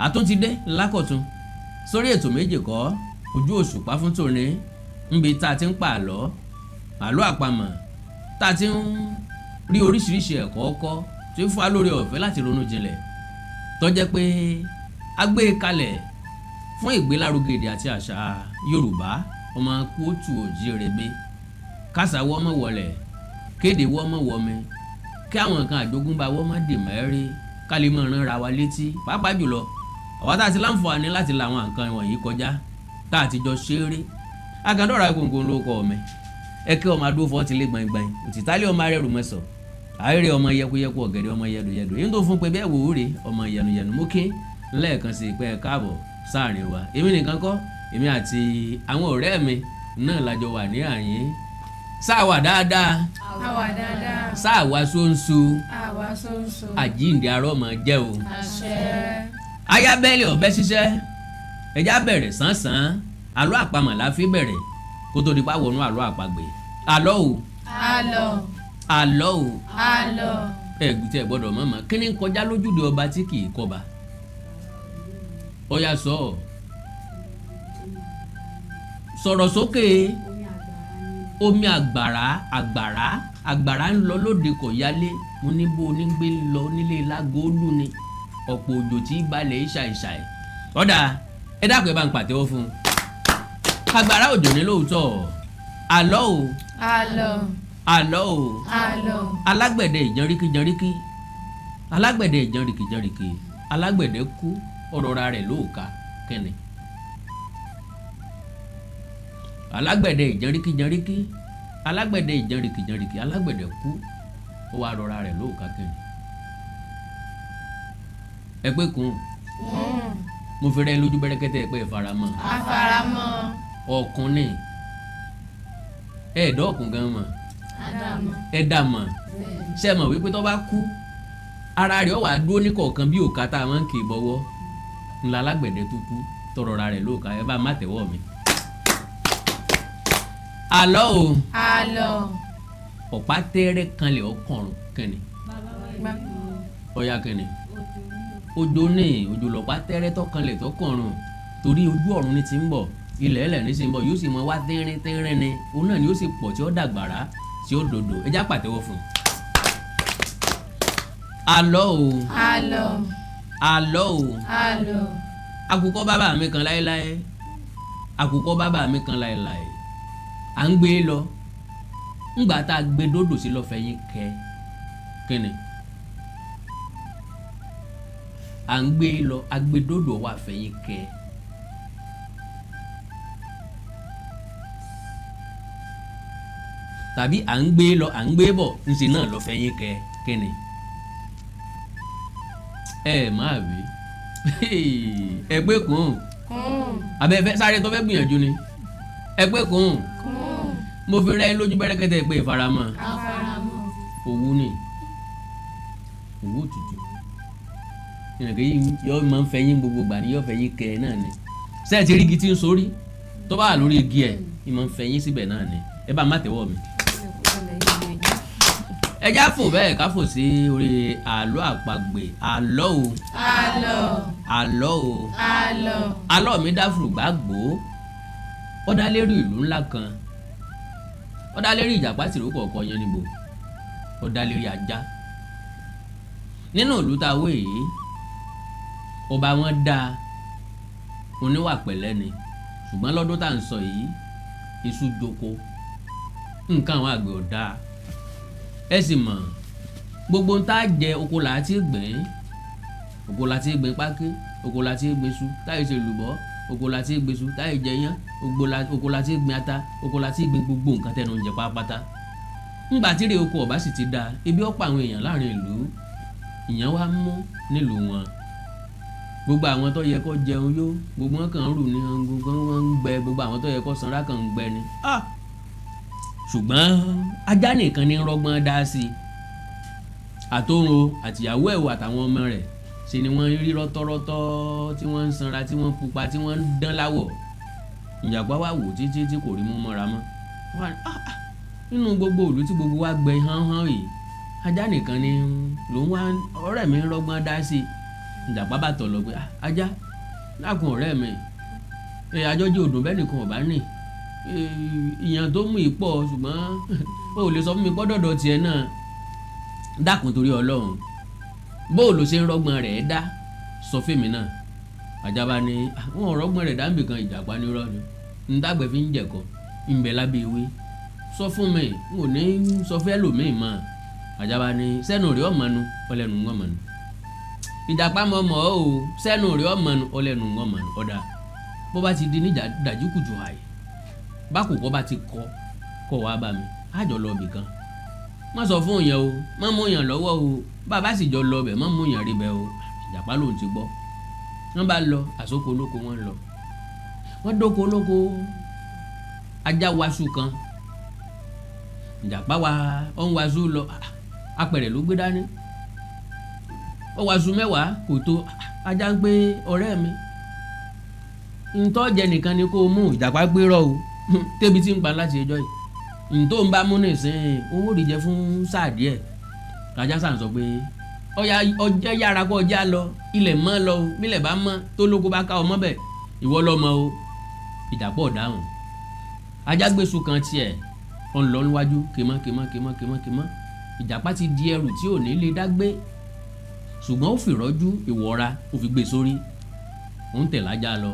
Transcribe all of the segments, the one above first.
àtúntí dé lákọ̀tún sórí ètò méjì kọ́ ojú òṣùpá fún tòní níbi tá a ti ń pa àlọ́ àpamọ̀ tá a ti ń rí oríṣiríṣi ẹ̀kọ́ kọ́ tí ń fún wa lórí ọ̀fẹ́ láti ronú jinlẹ̀ tó jẹ́ pé a gbé e kalẹ̀ fún ìgbélárugẹ èdè àti àṣà Yorùbá ọmọ kóòtù òjíire kásàwọ́ ọmọ wọlé kéde wọ́ ọmọ wọmi kí àwọn nǹkan àjogúnbá wọ́n má dì mẹ́rí ká lè máa rán ra wa létí pàápàá jùlọ àwa tá a ti láǹfààní láti la àwọn nǹkan wọ̀nyí kọjá tá a ti jọ ṣeré agandọ́ra gbòǹgbò ló kọ́ ọmọ ẹ kí ọmọ adófọ́ ti lé gbàngbàng òtítàlẹ́ ọmọ arẹ́rù mẹ́sọ̀ àárẹ̀ ọmọ yẹkuyẹku ọ̀gẹ̀dẹ̀ ọmọ yẹdùyẹdù yín tó fún pé bẹ́ẹ̀ wò ó rè ọmọ yẹnuyẹnu mú kí lẹ́ẹ̀kan sí pé ẹ káàbọ̀ sáàrin wa èmi nìkan kọ́ èmi àti àwọn ọ̀rẹ́ mi náà lájọ wà ní àyín sáàwà dáadáa sáàwà sóńsó àjíǹde arọ́mọ jẹ́ o ayábẹ́lẹ̀ ọ̀bẹ ṣiṣẹ́ ẹja bẹ̀rẹ̀ sánsan àlọ́ àpamọ̀ la fi bẹ̀rẹ̀ kó tó di pa wọnú àlọ́ àpagbè àlọ́ o àlọ́ o ẹ̀gùn tí ẹ gbọ́dọ̀ mọ̀mọ́ kí ni kọjá lójúde ọba tí kì í kọba ọ̀yà sọ̀rọ̀ sókè omi àgbàrá ń lọ lóde kò yálé mo ní bó onígbé ń lọ nílé lágóòlù ni ọ̀pọ̀ òjò tí balẹ̀ ṣàìṣàì ọ̀dà ẹ dákun ẹ bá ń pàtẹ́wọ́ fún un àgbàrá òjò ní lóòótọ́ àlọ́ o alágbẹ̀dẹ ìjànríkì alágbẹ̀dẹ kú ọ̀rọ̀ ra rẹ̀ lóòka kẹ́ni alágbẹ̀dẹ ìjànríkì alágbẹ̀dẹ kú ó wá rọra rẹ̀ lóòka kẹ́ni ẹgbẹ́ kun mo fi rẹ́ lójú bẹ́rẹ́kẹ́tẹ́ ẹ̀pẹ́ ìfaramọ́ ọkùnrin ẹ̀ẹ́dọ́ọ̀kùn gan mọ̀ ẹ̀dá mọ̀ ṣe mọ̀ wípé tó bá kú ara rẹ̀ ó wà dúró ní kọ̀ọ̀kan bí òkà tá a máa ń kì í bọ́wọ́ ńlá alágbẹ̀dẹ tó kú tọrọ ra rẹ̀ lóòka ẹ bá má tẹ̀wọ́ mi. àlọ́ o ọ̀pá tẹ́rẹ́ kanlẹ̀ ọkọ̀rùn kẹ́ni ọ̀ya kẹ́ni òjò lọ̀pá tẹ́rẹ́ tọkànlẹ̀ tọkọ̀rùn torí ojú ọ̀run ní ti ń bọ̀ ilẹ̀ ẹlẹ̀ ní ti ń bọ̀ yóò sì mọ wá tẹ́rẹ́ ni òun náà ni yóò sì pọ̀ tí ó dàgbàrá tí ó dòdò ẹjá pàtẹ́wọ́ fún un. àlọ́ o àkùkọ bàbá mi kan láéláé à ń gbé lọ ńgbà tá a gbé dòdò sí lọ́fẹ̀ẹ́ yín kíni à ń gbé lọ agbedodò wà fẹ̀yìn kẹ́ tàbí à ń gbé lọ à ń gbé bọ̀ ńṣe náà lọ fẹ̀yìn kẹ́ kíni ẹ máa wí ẹgbẹ́ kùn abẹ́fẹ́ sáré tó fẹ́ gbìyànjú ni ẹgbẹ́ kùn mo fi rẹ́ lójú bẹ́rẹ́kẹ́tẹ́ pé ìfaramọ́ òwú ni òwú òtútù ìrìnkè yóò máa ń fẹyín gbogbo gbà ní yóò fẹyín kẹ náà ni sẹ́ẹ̀tì rígi tí ń sórí tó bá wà lórí igi ẹ̀ ní máa ń fẹyín síbẹ̀ náà ni ẹ bá má tẹ́wọ́ mi. ẹ já fò bẹ́ẹ̀ ká fò sí orí àlọ́ àpagbè àlọ́ mi dá fùrùgbà gbó ó dá lérí ìlú ńlá kan ó dá lérí ìjàpá tìrókò ọkọ yẹn níbo ó dá lérí ajá nínú ìlú tá a wé yìí ọba wọn dá oníwà pẹ̀lẹ́ ni ṣùgbọ́n lọ́dún tá à ń sọ yìí iṣu joko nǹkan àwọn àgbẹ̀ ò dáa ẹ sì mọ̀ gbogbo ń tá jẹ oko là á ti gbìn pákí oko là á ti gbìn iṣu táyì ṣe lùbọ́ oko la ti gbèsù táyì jẹyán oko la ti gbìn ata oko la ti gbìn gbogbo nǹkan tẹnu ń jẹ pátápátá ńgbà tí èrè oko ọba sì ti dáa ebi ó pa àwọn èèyàn láàrin ìlú ìyẹn wá mú nílùú wọn gbogbo àwọn tó yẹ kó jẹun yó gbogbo wọn kàn ń rù ní gbogbo wọn ń gbẹ gbogbo àwọn tó yẹ kó sanra kàn ń gbẹ ni ṣùgbọ́n ajá nìkan ní rọ́gbọ́n dá sí i àtòrò àtìyàwó ẹ̀wọ̀ àtàwọn ọmọ rẹ̀ ṣe ni wọ́n rí rọ́tọ́rọ́tọ́ tí wọ́n ń sanra tí wọ́n pupa tí wọ́n ń dán láwọ̀ ìjàpá wà wò títí tí kò rí mú mọ́ra mọ́ nínú gbogbo ìlú tí gbogbo wa gbẹ hánhán yìí ajá nìkan ni lòun wá ọ̀rẹ́ mi rọ́gbọ́n dá sí i ìjàpá bá tọ̀ lọ pé ajá lákùn ọ̀rẹ́ mi àjọjì òdùn bẹ́ẹ̀ nìkan ọ̀bá nì ìyàn tó mú ìpọ̀ ṣùgbọ́n o ò lè sọ fún mi gbọ́dọ̀dọ̀ tiẹ̀ náà dákun torí Ọlọ́run bó o lò ṣe ń rọ́gbọ́n rẹ̀ dá sọ fèmí náà. Ajá bá ní wọn ò rọ́gbọ́n rẹ̀ dáńbì kan ìjàpá ní rọ́ọ̀nù ń dàgbẹ́ fi ń jẹ̀kọ́ ń bẹ lábẹ́ ewé sọ fún mi n ò ní sọ fẹ́ lòmíì mọ́. Ajá bá ní sẹ́nu rẹ̀ ọ̀mọ́nu ọlẹ́nu ń ọ̀mọ́nu ìjàpá mọ̀mọ́ o sẹ́nu rẹ̀ ọ̀mọ́nu ọlẹ́nu ń ọ̀mọ́nu ọ̀dà bó bá ti di ní dájú kùjù àyè bákòókò bá ti kọ́ wá bá mi àjọ lọ bì kan má sọ fún yẹn o má mú yàn lọ́wọ́ o bàbá sì jọ lọ bẹ̀ má mú yàn rí bẹ́ o. Ìjàpá lòun ti gbọ́ wọ́n bá lọ àsókò olóko wọ́n lọ wọ́n dóko olóko ajá waṣu kan ìjàpá wa ọ̀n waṣu lọ apẹ̀rẹ̀ ló gbé dání ó waṣu 10 kò tó ajá ń pé ọ̀rẹ́ mi ntọ́ jẹ nìkan ni kó o mú. Ìjàpá gbérọ́ o tẹ́bi tí ń pa láti ẹjọ́ yìí ntọ́ ń bá mú nìsín owó rí jẹ fún sáà díẹ̀. Ajá sàn sọ pé ọjọ́ yára kó ọjà lọ ilẹ̀ mọ́ lọ o bílẹ̀ bá mọ́ tó lóko bá ká ọmọ bẹ̀ ìwọ lọ́mọ o. Ìjàpá ọ̀dáhùn ajá gbèsù kan tiẹ̀ ọ̀n lọ níwájú kémọ́. Ìjàpá ti di ẹrù tí ò ní lè dágbé ṣùgbọ́n ó fi rọ́jú ìwọ́ra ó fi gbé sórí ó ń tẹ̀lé ajá lọ.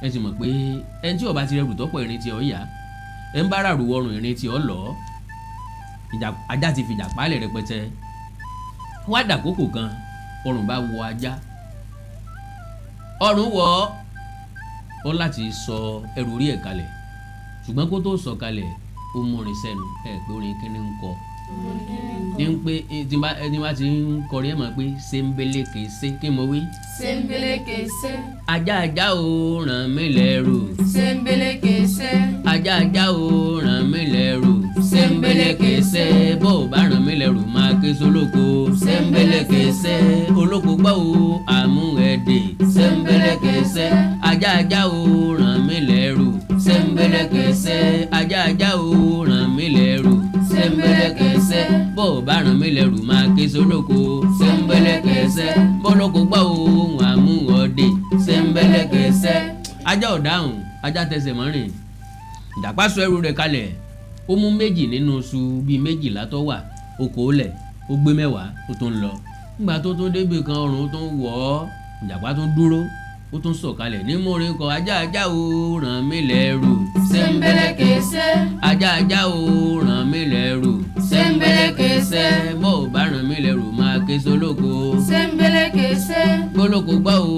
Ẹ ti mọ̀ pé ẹni tí ó bá ti rẹrù tọ́pọ̀ ìrìn tí ọ yá ẹ ń bá ràrù ọrùn ìrìn tí ọ lọ. Ajá ti fi Ìjàpá lẹ̀ rẹpẹtẹ wá dàkókò kan ọrùn bá wọ ajá ọrùn wọ̀ ọ́ láti sọ ẹrù orí ẹ̀ kalẹ̀ ṣùgbọ́n kó tó sọ kalẹ̀ ó múrin sẹ́nu ẹ̀ pé orin kíní ń kọ ní pé tí bá ti ń kọrin ẹ̀ mọ̀ pé sẹ́ńbélé kèsé kí mo wí. sẹ́ńbélé kèsé. ajá o ràn mí lẹ́rù. sẹ́ńbélé kèsé. ajá o ràn mí lẹ́rù. sẹ́ńbélé kèsé bó o bá ràn mí lẹ́rù máa ké sólóko. sẹ́ńbélé kèsé olóko gbọ́ o àmú ẹ̀dẹ̀. sẹ́ńbélé kèsé ajá o ràn mí lẹ́rù. sẹ́ńbélé kèsé ajá o ràn mí lẹ́rù. sẹ́ńbélé kèsé bó o bá ràn mí lẹ́rù máa ké sólóko. sẹ́ńbélé kèsé bólóko gbọ́ o àmú ọ̀dẹ̀. sẹ́ńbélé kèsé. Ajá ò dáhùn ajá tẹsẹ̀ mọ́rin. Ìjàpá sọ ẹrù rẹ̀ kalẹ̀ ó mú 2 nínú oṣù bíi 12 tó wà ó kó lẹ̀ ó gbé 10 ó tún lọ. Nígbà tó tún débi kan ọrùn ó tún wọ̀ ọ́ Ìjàpá tún dúró ó tún sọ̀kalẹ̀ ní múrin kọ ajá o ràn mí lẹ́rù. sẹ́ńbélé kèsé. ajá o ràn mí lẹ́rù. sẹ́ńbélé kèsé. bó o bá ràn mí lẹ́rù máa ké sólóko. sẹ́ńbélé kèsé. gbólóko gbọ́ o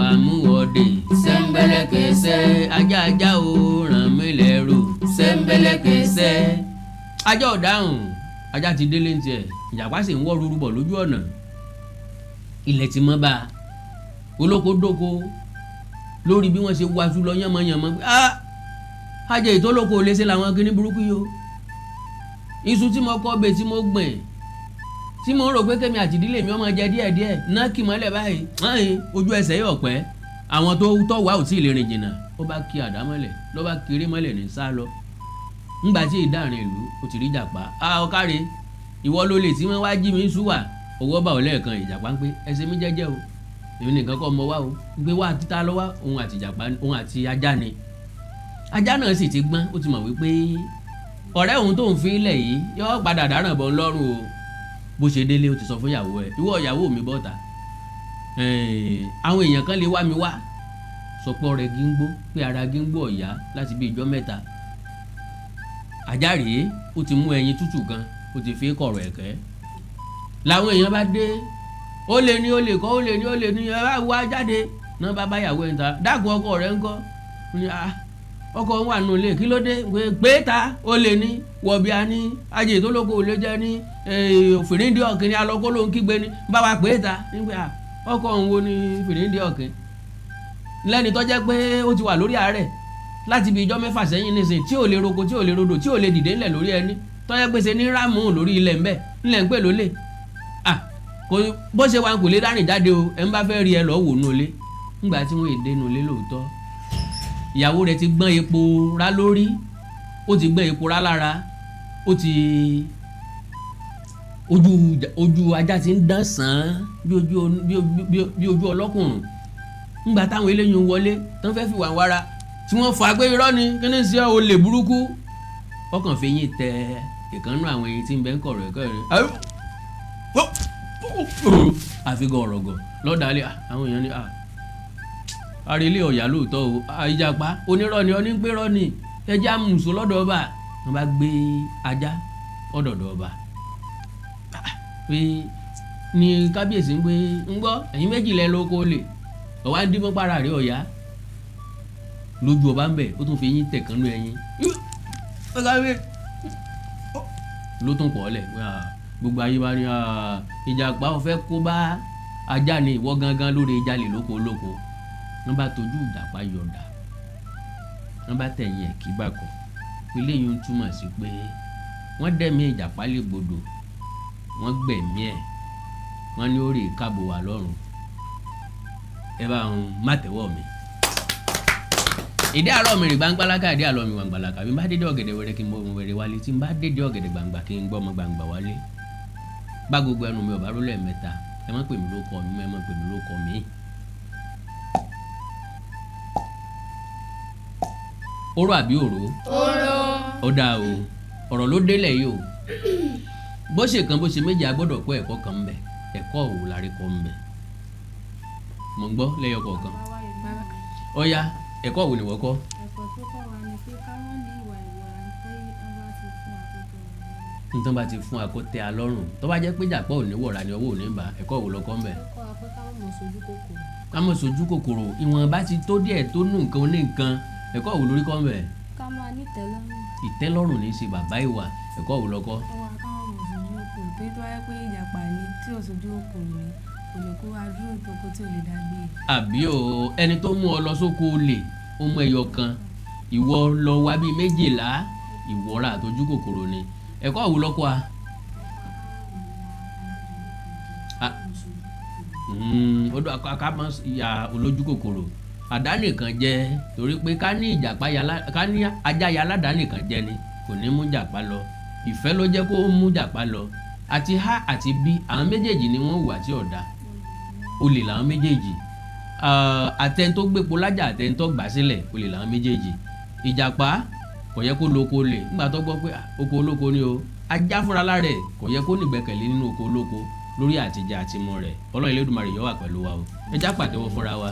àmú ọ̀dẹ̀. sẹ́ńbélé kèsé. ajá o ràn mí lẹ́rù. sẹ́ńbélé kèsé. Ajá ò dáhùn ajá ti délé ń tiẹ̀ Ìjàpá sì ń wọ́ rúrú bọ̀ lójú ọ̀nà ilẹ̀ ti mọ́ bá a olóko dóko lórí bí wọ́n ṣe wáṣú lọ yánmọ́yánmọ́ ajẹ́ ìtọ́lóko ò lè ṣe làwọn kíní burúkú yìí o iṣu tí mo kọ́ bẹ́ẹ̀ tí mo gbìn tí mo ń rò pé kémi àti ìdílé mi ọmọ jẹ díẹ̀díẹ̀ náà kì mọ́lẹ̀ báyìí ojú ẹsẹ̀ yóò pẹ́ àwọn tó tọ́ wá ò tí ì lè rìn jìnnà ó bá kí àdá mọ́lẹ̀ ló bá kéré mọ́lẹ̀ ní sá lọ ńgbà tí ìdáàrin ìlú ó ti rí Ìjàpá ọ̀káre ìwọ ló lè tí wọ́n wá jí mi ń súwà owó bá ò lẹ́ẹ̀kan Ìjàpá ń pé ẹsẹ̀ mi jẹ́jẹ́ o èmi nìkan kọ́ mọ wá o gbé wá títa lọ́wọ́ òun àti Ìjàpá òun àti ajá ni ajá náà sì ti gbọ́n ó ti mọ̀ wípé ọ̀rẹ́ òun tó ń fi ilẹ̀ yìí yóò padà dáràn bọ́ lọ́rùn o bó ṣe délé ó ti sọ fún ìyàwó ẹ̀ ìwọ ìyàwó mi bọ́ta àwọn èèyàn kan lè wá mi wá sọ pé ọ̀rẹ́ gíńgbó pé ara gíńgbó ọ̀yá láti bí ijọ́ mẹ́ta ajá rèé ó ti mú ẹyin tútù kan ó ti fi kọ̀rọ̀ ẹ̀kẹ́ làwọn èèyàn bá dé ó lè ní ó lè kọ́ ó lè ní ó lè ní ẹ bá wá jáde náà bá bá yàwó ẹ̀ ń ta dákun ọkọ rẹ̀ ń kọ́ ọkọ ń wà nù lé kí ló dé pé ta ó lè ní wọ̀bí a ní ajé tó lóko ò lè jẹ́ ní fìríndì ọ̀kìn ní alọ́kọ́ ló ń kígbe ní bá wa pé ta nígbà ọkọ òun wo ní fìríndì ọ̀kìn lẹ́ni tó jẹ́ pé ó ti wà lórí àárẹ̀ láti bí ijọ́ 6 sẹ́yìn nísìnyí tí ò lè roko tí ò lè rodò tí ò lè dìde ńlẹ̀ lórí ẹni tó jẹ́ pé ṣe ní ráàmù lórí ilẹ̀ ńbẹ̀ ńlẹ̀ ń pè lólè kò bó ṣe wà kò lè dárìn jáde o ẹ̀ ń bá fẹ́ rí ẹ lọ́ọ́ wò nù lé ńgbà tí wọ́n èdè nù lé lóòótọ́ ìyàwó rẹ̀ ti gbọ́n epo rá lórí ó ti gbọ́n epo rá lára ó ti ojú ajá ti ń dán sàn án bí ojú ọlọ́kùnrùn ńgbà táwọn eléyìí ń wọlé tán fẹ́ fi wà wára tí wọ́n fà pé irọ́ ni kí ni sí olè burúkú ọkàn fi yín tẹ ìkànnú àwọn eyín tí ń bẹ ń kọ̀rọ̀ ẹ̀kọ́ rẹ̀ àfihàn ọ̀rọ̀gọ̀ lọ́dàálẹ̀ àwọn èèyàn ní arílẹ̀ ọ̀yà lóòótọ́ o ìjàpá onírọ́ ni ọní ń pé rọ́ ni ẹja mùsùn lọ́dọ̀ ọba wọn bá gbé ajá ọ̀dọ̀dọ̀ ọba pé ní kábíyèsí ń pé ń gbọ́ ẹ̀yin méjì lẹ lóko lè ọ̀wá ń dín para rẹ̀ ọ̀yá lójú ọba ń bẹ̀ ó tún fi yín tẹ̀kánú ẹyin ló tún pọ̀ ọ́lẹ̀ gbogbo ayé bá ní ìjàpá ó fẹ́ kó bá ajá ni ìwọ gangan lórí ìjàlè lóko olóko wọ́n bá tójú ìjàpá yọ̀dà wọ́n bá tẹ̀yìn ẹ̀ kí bàkọ́ eléyìí ń túmọ̀ sí pé wọ́n dẹ̀mí ìjàpá lè gbọdọ̀ wọ́n gbẹ̀mí ẹ̀ wọ́n ní ó rè káàbò wà lọ́rùn ẹ bá ń má tẹ́wọ́ mi. ìdí àlọ́ mi rè gbangbalaka ìdí àlọ́ mi gbangbalaka bí n bá dédé ọ̀gẹ̀dẹ̀ wẹrẹ kí n bọ́ ọmọ wẹrẹ wálé tí n bá dédé ọ̀gẹ̀dẹ̀ gbangba kí n gbọ́ ọmọ gbangba wálé bá gbogbo ẹnu mi ọ̀bá rólẹ̀ mẹ́ta ẹ má pè mí ló kọ́ mi ẹ má pè mí ló kọ́ mi. oró àbí òró. oró. ó dáa o ọ̀rọ̀ ló délẹ̀ yìí o bó ṣe kan bó ṣe méjì a gbọ́dọ̀ kọ́ ẹ̀kọ́ kan ń bẹ ẹ̀kọ́ òwò lárí kọ́ ń bẹ mo ń gbọ́ lẹ́yọ kọ̀ọ̀kan ọ̀ya ẹ̀kọ́ òwò ni wọ́n kọ́. ẹ̀kọ́ tó kọ́ wa ni pé ká má ní ìwà ìwọra pé wọ́n bá ti fún àkókò rẹ̀. nítorí bá ti fún akótẹ́ alọ́rùn tó bá jẹ́ pé jàpọ̀ ò ní wọ̀ra ni ọwọ́ ò ní bá ẹ̀kọ́ òwò lọ́kọ́ ń bẹ. ẹ̀kọ́ wa pé ká má mọ̀ sojú kòkòrò. ká mọ̀ sojú kòkòrò ìwọ̀n bá ti tó díẹ̀ tó nù nǹkan ní nǹkan ẹ̀kọ́ òwò lórí kọ́ ń bẹ. ká máa ní ìtẹ́lọ́rùn. ìtẹ́lọ́rùn ní í ṣe bàbá ìwà ẹ̀kọ́ òwò lọ́kọ́. ẹwà ká má mọ̀ sojú kòkòrò pé tó wáyé pé ìjàpá ni tí ò sojú kòkòrò ni kò lè kó wa dúró ìkókó tí ò lè dàgbé. àbí o ẹni tó mú ọ lọ sóko olè ó mú ẹyọ kan ìwọ lọ wá bíi méjìlá ìwọra àtọjú kòkòrò ni ẹ̀kọ́ òwò lọ́kọ́ a. ọdún akámọ ìyá olójú kòkòrò àdánìkan jẹ torí pé ká ní ajá ya aládàánìkan jẹ ni kò ní mú jàpá lọ ìfẹ́ ló jẹ́ kó mú jàpá lọ àti h àti b àwọn méjèèjì ni wọ́n hùwà tí ọ̀dà olè làwọn méjèèjì àtẹn tó gbépo lájà àtẹn tó gbà sílẹ̀ olè làwọn méjèèjì ìjàpá kò yẹ kó lo oko olè nígbà tó gbọ́ pé oko olóko ni o ajá fúnra lára ẹ̀ kò yẹ kó nígbẹ́kẹ̀lé nínú oko olóko lórí àtijẹ àtimọ rẹ̀ Ọlọ́run Elédùmarè yọ wà pẹ̀lú wa o ẹ já pàtẹ́wọ́ fúnra wa.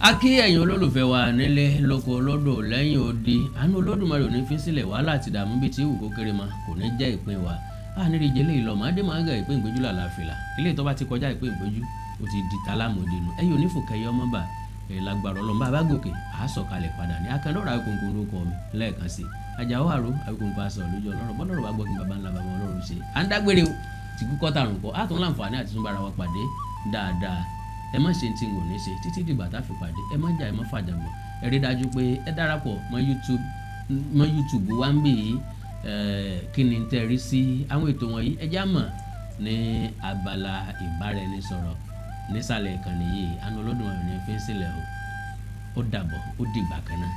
a kí ẹ̀yin olólùfẹ́ wa nílé lóko lọ́dọ̀ lẹ́yìn odi àánú Olódùmarè ò ní fi sílẹ̀ wàhálà àti ìdààmú bíi ti ìwù kó kéré ma kò ní jẹ́ ìpín wa a ní ìrìjẹ lè lọ màdé máa ń ga ìpín ìgbéjú làlàáfìlà ilé ìtọ́ bá ti kọjá ìpín ìgbéjú ó ti di talámọ̀dínú ẹ̀yin onífòkẹ́yẹ ọmọ bá lágbára Ọlọ́run bá gòkè àá sọ̀kalẹ̀ padà ní akẹ́lọ́rọ̀ Awíkonko lórúkọ mi lẹ́ẹ̀kan sí Àjàó Àrò Awíkonko aṣọ lójú Ọlọ́run bọ́lọ́rọ̀ bá gbọ́ kí baba ńlá baba Ọlọ́run ṣe à ń dágbére o ti kú kọ́tà rùn kọ́ á tún láǹfààní àti tún bára wa pàdé dáadáa ẹ má ṣe tí n ò ní ṣe títí dìgbà tá a fi pàdé ẹ má jà ẹ má fàjà mọ́ ẹ rí dájú pé ẹ darapọ̀ mọ́ YouTube wa ń bì í kí ni tẹ́ rí sí àwọn ètò wọ̀nyí ẹ já mọ̀ ní abala ìbáraẹnisọ̀rọ̀ nísàlẹ̀ ìkànnì yìí àánú Olódùmarè ní fi ń sílẹ̀ o ó dàbọ̀ ó dìgbà kan náà.